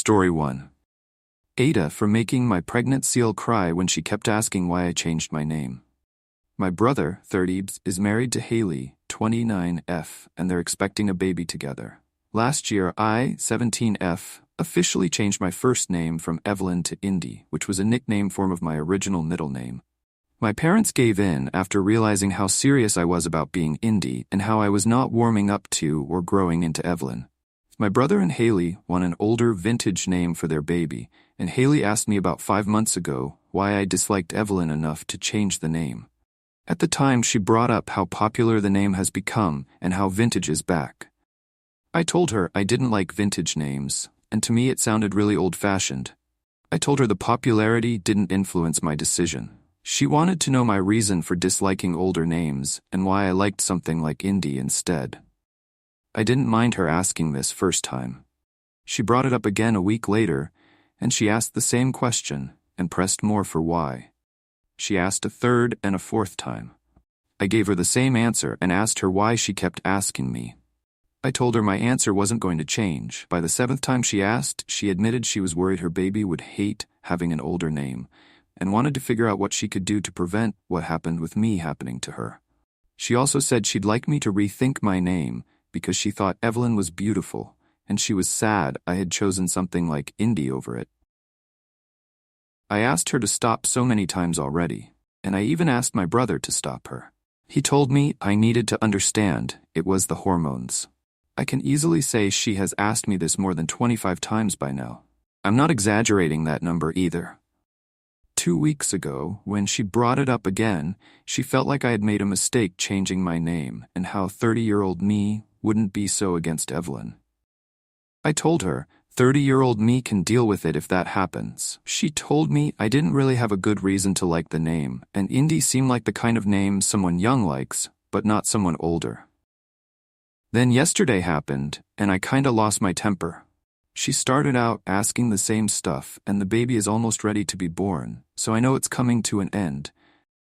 Story 1. AITA for making my pregnant seal cry when she kept asking why I changed my name. My brother, 30, is married to Haley, 29F, and they're expecting a baby together. Last year, I, 17F, officially changed my first name from Evelyn to Indy, which was a nickname form of my original middle name. My parents gave in after realizing how serious I was about being Indy and how I was not warming up to or growing into Evelyn. My brother and Haley want an older vintage name for their baby, and Haley asked me about 5 months ago why I disliked Evelyn enough to change the name. At the time, she brought up how popular the name has become and how vintage is back. I told her I didn't like vintage names, and to me it sounded really old-fashioned. I told her the popularity didn't influence my decision. She wanted to know my reason for disliking older names and why I liked something like Indy instead. I didn't mind her asking this first time. She brought it up again a week later, and she asked the same question and pressed more for why. She asked a third and a fourth time. I gave her the same answer and asked her why she kept asking me. I told her my answer wasn't going to change. By the 7th time she asked, she admitted she was worried her baby would hate having an older name and wanted to figure out what she could do to prevent what happened with me happening to her. She also said she'd like me to rethink my name because she thought Evelyn was beautiful, and she was sad I had chosen something like Indy over it. I asked her to stop so many times already, and I even asked my brother to stop her. He told me I needed to understand it was the hormones. I can easily say she has asked me this more than 25 times by now. I'm not exaggerating that number either. 2 weeks ago, when she brought it up again, she felt like I had made a mistake changing my name and how 30-year-old me wouldn't be so against Evelyn. I told her, 30-year-old me can deal with it if that happens. She told me I didn't really have a good reason to like the name, and Indy seemed like the kind of name someone young likes, but not someone older. Then yesterday happened, and I kinda lost my temper. She started out asking the same stuff, and the baby is almost ready to be born, so I know it's coming to an end.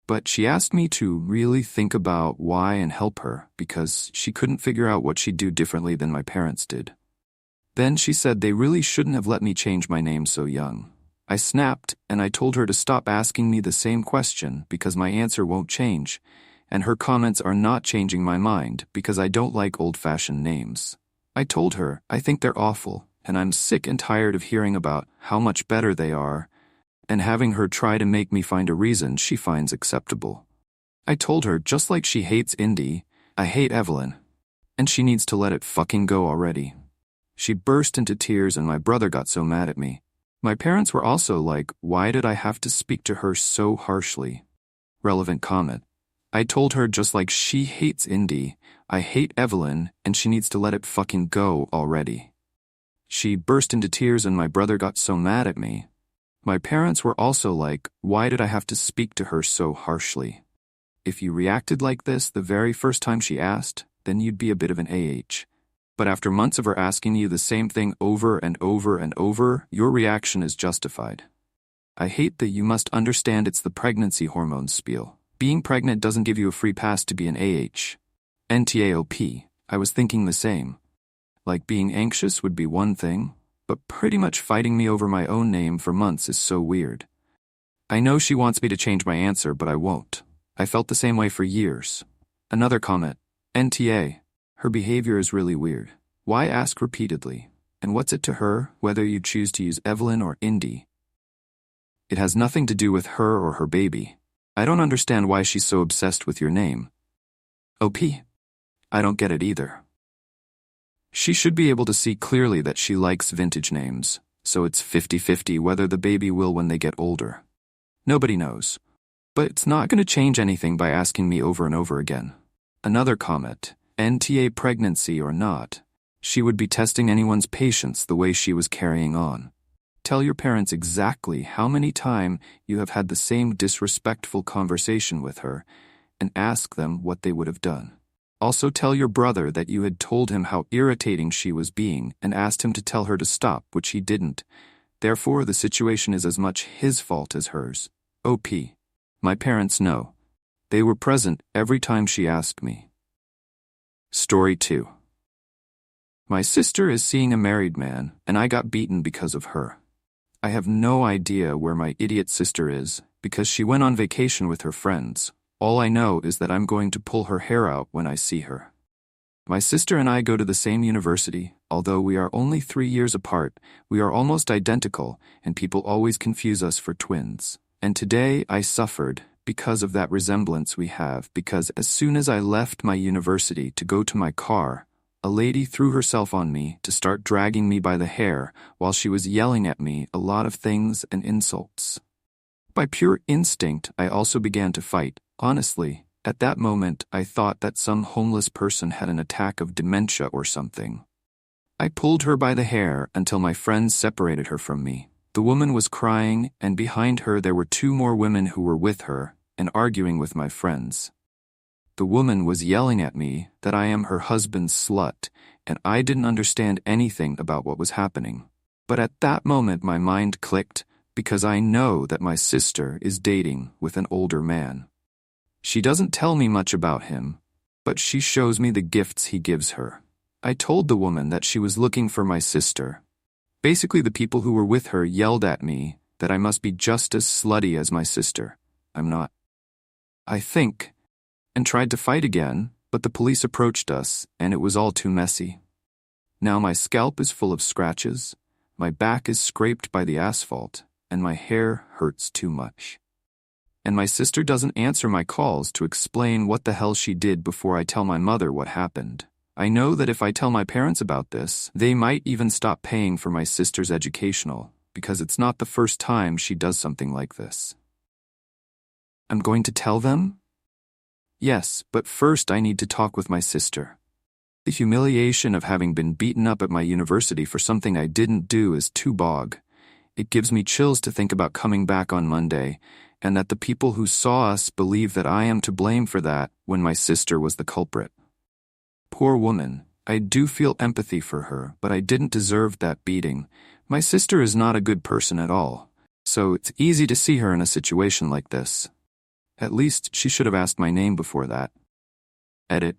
But she asked me to really think about why and help her because she couldn't figure out what she'd do differently than my parents did. Then she said they really shouldn't have let me change my name so young. I snapped, and I told her to stop asking me the same question because my answer won't change, and her comments are not changing my mind because I don't like old-fashioned names. I told her I think they're awful, and I'm sick and tired of hearing about how much better they are, and having her try to make me find a reason she finds acceptable. I told her just like she hates Indy, I hate Evelyn, and she needs to let it fucking go already. She burst into tears and my brother got so mad at me. My parents were also like, why did I have to speak to her so harshly? Relevant comment. I told her just like she hates Indy, I hate Evelyn, and she needs to let it fucking go already. She burst into tears and my brother got so mad at me. My parents were also like, why did I have to speak to her so harshly? If you reacted like this the very first time she asked, then you'd be a bit of an AH. But after months of her asking you the same thing over and over and over, your reaction is justified. I hate that you must understand it's the pregnancy hormone spiel. Being pregnant doesn't give you a free pass to be an AH. NTAOP, I was thinking the same. Like being anxious would be one thing, but pretty much fighting me over my own name for months is so weird. I know she wants me to change my answer, but I won't. I felt the same way for years. Another comment. NTA. Her behavior is really weird. Why ask repeatedly? And what's it to her, whether you choose to use Evelyn or Indy? It has nothing to do with her or her baby. I don't understand why she's so obsessed with your name. OP. I don't get it either. She should be able to see clearly that she likes vintage names, so it's 50-50 whether the baby will when they get older. Nobody knows. But it's not going to change anything by asking me over and over again. Another comment. NTA pregnancy or not, she would be testing anyone's patience the way she was carrying on. Tell your parents exactly how many times you have had the same disrespectful conversation with her and ask them what they would have done. Also tell your brother that you had told him how irritating she was being and asked him to tell her to stop, which he didn't. Therefore, the situation is as much his fault as hers. OP. My parents know. They were present every time she asked me. Story 2. My sister is seeing a married man, and I got beaten because of her. I have no idea where my idiot sister is, because she went on vacation with her friends. All I know is that I'm going to pull her hair out when I see her. My sister and I go to the same university. Although we are only 3 years apart, we are almost identical, and people always confuse us for twins. And today I suffered because of that resemblance we have, because as soon as I left my university to go to my car, a lady threw herself on me to start dragging me by the hair while she was yelling at me a lot of things and insults. By pure instinct, I also began to fight. Honestly, at that moment, I thought that some homeless person had an attack of dementia or something. I pulled her by the hair until my friends separated her from me. The woman was crying, and behind her there were 2 more women who were with her and arguing with my friends. The woman was yelling at me that I am her husband's slut, and I didn't understand anything about what was happening. But at that moment my mind clicked, because I know that my sister is dating with an older man. She doesn't tell me much about him, but she shows me the gifts he gives her. I told the woman that she was looking for my sister. Basically, the people who were with her yelled at me that I must be just as slutty as my sister. I'm not. I think, and tried to fight again, but the police approached us, and it was all too messy. Now my scalp is full of scratches, my back is scraped by the asphalt, and my hair hurts too much. And my sister doesn't answer my calls to explain what the hell she did before I tell my mother what happened. I know that if I tell my parents about this, they might even stop paying for my sister's educational, because it's not the first time she does something like this. I'm going to tell them? Yes, but first I need to talk with my sister. The humiliation of having been beaten up at my university for something I didn't do is too bog. It gives me chills to think about coming back on Monday, and that the people who saw us believe that I am to blame for that when my sister was the culprit. Poor woman, I do feel empathy for her, but I didn't deserve that beating. My sister is not a good person at all, so it's easy to see her in a situation like this. At least she should have asked my name before that. Edit.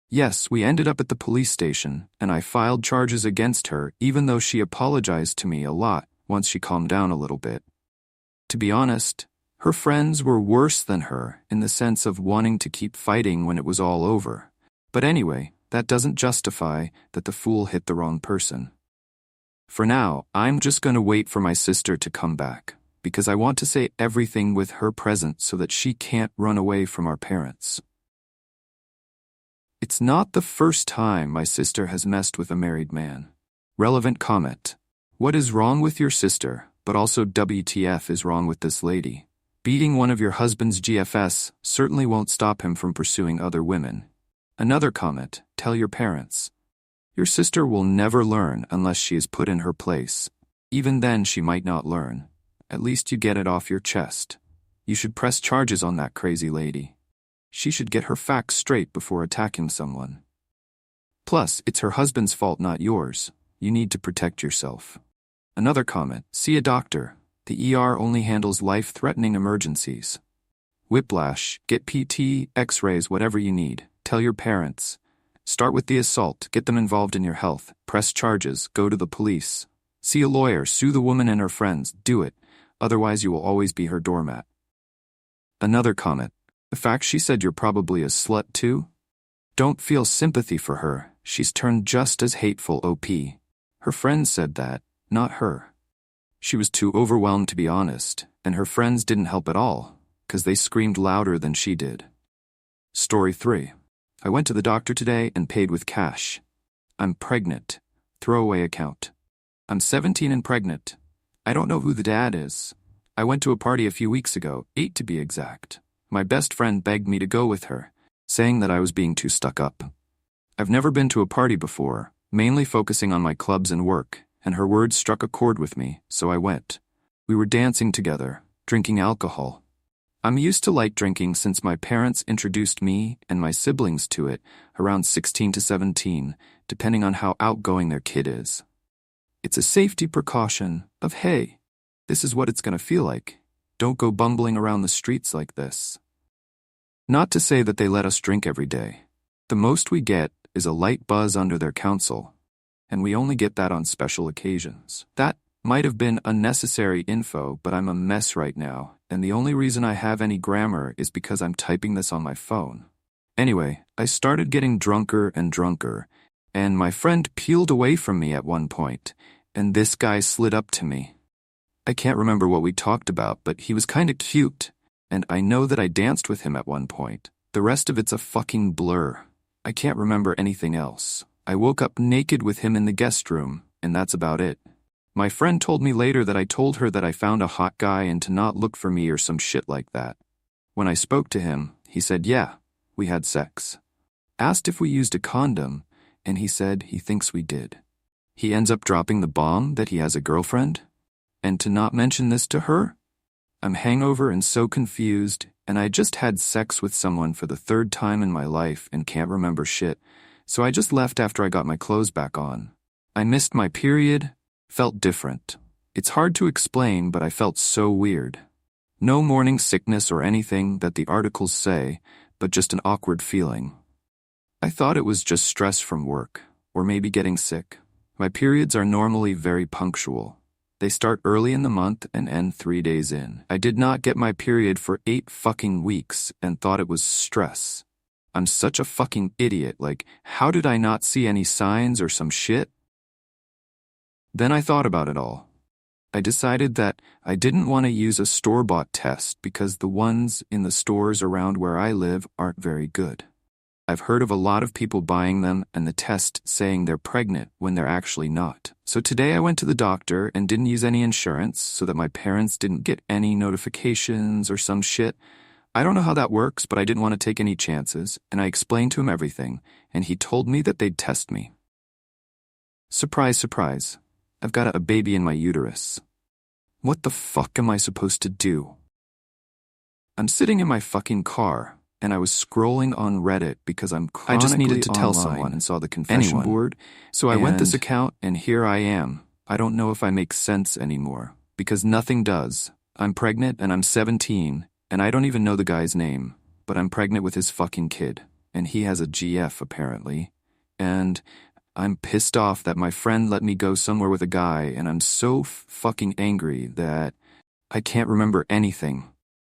Yes, we ended up at the police station, and I filed charges against her even though she apologized to me a lot once she calmed down a little bit. To be honest, her friends were worse than her in the sense of wanting to keep fighting when it was all over. But anyway, that doesn't justify that the fool hit the wrong person. For now, I'm just going to wait for my sister to come back, because I want to say everything with her present so that she can't run away from our parents. It's not the first time my sister has messed with a married man. Relevant comment. What is wrong with your sister, but also WTF is wrong with this lady? Beating one of your husband's GFS certainly won't stop him from pursuing other women. Another comment, tell your parents. Your sister will never learn unless she is put in her place. Even then she might not learn. At least you get it off your chest. You should press charges on that crazy lady. She should get her facts straight before attacking someone. Plus, it's her husband's fault, not yours. You need to protect yourself. Another comment, see a doctor. The ER only handles life-threatening emergencies. Whiplash, get PT, X-rays, whatever you need. Tell your parents. Start with the assault, get them involved in your health. Press charges, go to the police. See a lawyer, sue the woman and her friends. Do it. Otherwise you will always be her doormat. Another comment, the fact she said you're probably a slut too? Don't feel sympathy for her. She's turned just as hateful OP. Her friends said that, not her. She was too overwhelmed to be honest, and her friends didn't help at all, 'cause they screamed louder than she did. Story 3. I went to the doctor today and paid with cash. I'm pregnant. Throwaway account. I'm 17 and pregnant. I don't know who the dad is. I went to a party a few weeks ago, 8 to be exact. My best friend begged me to go with her, saying that I was being too stuck up. I've never been to a party before, mainly focusing on my clubs and work, and her words struck a chord with me, so I went. We were dancing together, drinking alcohol. I'm used to light drinking since my parents introduced me and my siblings to it around 16 to 17, depending on how outgoing their kid is. It's a safety precaution of, hey, this is what it's going to feel like. Don't go bumbling around the streets like this. Not to say that they let us drink every day. The most we get is a light buzz under their counsel. and we only get that on special occasions. That might have been unnecessary info, but I'm a mess right now, and the only reason I have any grammar is because I'm typing this on my phone. Anyway, I started getting drunker and drunker, and my friend peeled away from me at one point, and this guy slid up to me. I can't remember what we talked about, but he was kinda cute, and I know that I danced with him at one point. The rest of it's a fucking blur. I can't remember anything else. I woke up naked with him in the guest room, and that's about it. My friend told me later that I told her that I found a hot guy and to not look for me or some shit like that. When I spoke to him, he said, yeah, we had sex. Asked if we used a condom, and he said he thinks we did. He ends up dropping the bomb that he has a girlfriend? And to not mention this to her? I'm hangover and so confused, and I just had sex with someone for the third time in my life and can't remember shit, so I just left after I got my clothes back on. I missed my period, felt different. It's hard to explain, but I felt so weird. No morning sickness or anything that the articles say, but just an awkward feeling. I thought it was just stress from work, or maybe getting sick. My periods are normally very punctual. They start early in the month and end 3 days in. I did not get my period for 8 fucking weeks and thought it was stress. I'm such a fucking idiot, like, how did I not see any signs or some shit? Then I thought about it all. I decided that I didn't want to use a store-bought test because the ones in the stores around where I live aren't very good. I've heard of a lot of people buying them and the test saying they're pregnant when they're actually not. So today I went to the doctor and didn't use any insurance so that my parents didn't get any notifications or some shit. I don't know how that works, but I didn't want to take any chances, and I explained to him everything, and he told me that they'd test me. Surprise, surprise. I've got a baby in my uterus. What the fuck am I supposed to do? I'm sitting in my fucking car, and I was scrolling on Reddit because I just needed to tell someone and saw the confession board, so I went this account, and here I am. I don't know if I make sense anymore, because nothing does. I'm pregnant, and I'm 17, and I don't even know the guy's name, but I'm pregnant with his fucking kid, and he has a GF apparently, and I'm pissed off that my friend let me go somewhere with a guy, and I'm so fucking angry that I can't remember anything.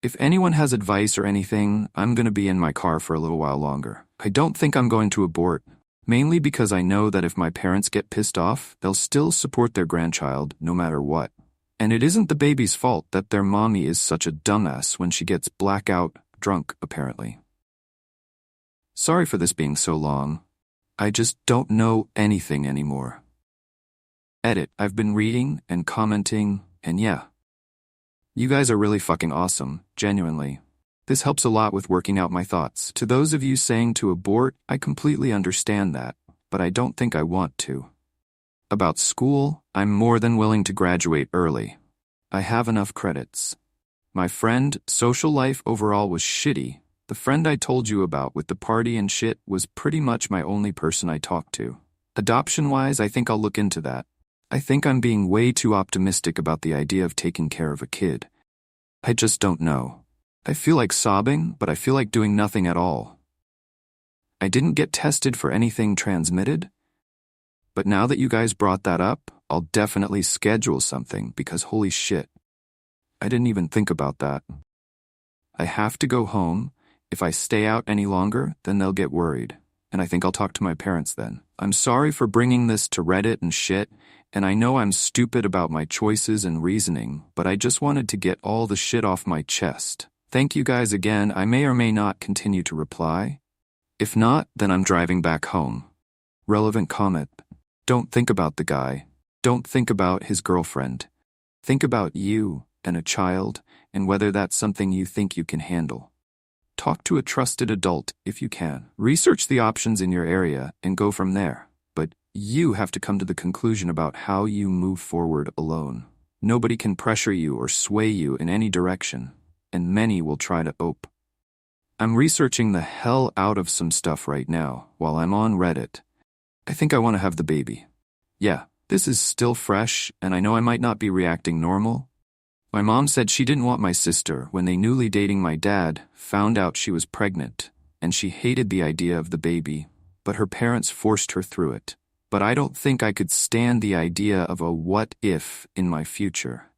If anyone has advice or anything, I'm gonna be in my car for a little while longer. I don't think I'm going to abort, mainly because I know that if my parents get pissed off, they'll still support their grandchild no matter what. And it isn't the baby's fault that their mommy is such a dumbass when she gets blackout drunk, apparently. Sorry for this being so long. I just don't know anything anymore. Edit. I've been reading and commenting, and yeah. You guys are really fucking awesome, genuinely. This helps a lot with working out my thoughts. To those of you saying to abort, I completely understand that, but I don't think I want to. About school, I'm more than willing to graduate early. I have enough credits. My friend, social life overall was shitty. The friend I told you about with the party and shit was pretty much my only person I talked to. Adoption-wise, I think I'll look into that. I think I'm being way too optimistic about the idea of taking care of a kid. I just don't know. I feel like sobbing, but I feel like doing nothing at all. I didn't get tested for anything transmitted, but now that you guys brought that up, I'll definitely schedule something because holy shit. I didn't even think about that. I have to go home. If I stay out any longer, then they'll get worried, and I think I'll talk to my parents then. I'm sorry for bringing this to Reddit and shit, and I know I'm stupid about my choices and reasoning, but I just wanted to get all the shit off my chest. Thank you guys again. I may or may not continue to reply. If not, then I'm driving back home. Relevant comment. Don't think about the guy. Don't think about his girlfriend. Think about you and a child and whether that's something you think you can handle. Talk to a trusted adult if you can. Research the options in your area and go from there. But you have to come to the conclusion about how you move forward alone. Nobody can pressure you or sway you in any direction, and many will try to ope. I'm researching the hell out of some stuff right now while I'm on Reddit. I think I want to have the baby. Yeah, this is still fresh, and I know I might not be reacting normal. My mom said she didn't want my sister when they newly dating my dad found out she was pregnant, and she hated the idea of the baby, but her parents forced her through it. but I don't think I could stand the idea of a what if in my future.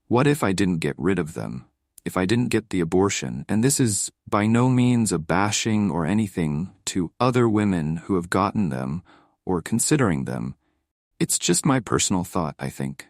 What if I didn't get rid of them? If I didn't get the abortion? And this is by no means a bashing or anything to other women who have gotten them or considering them. It's just my personal thought, I think.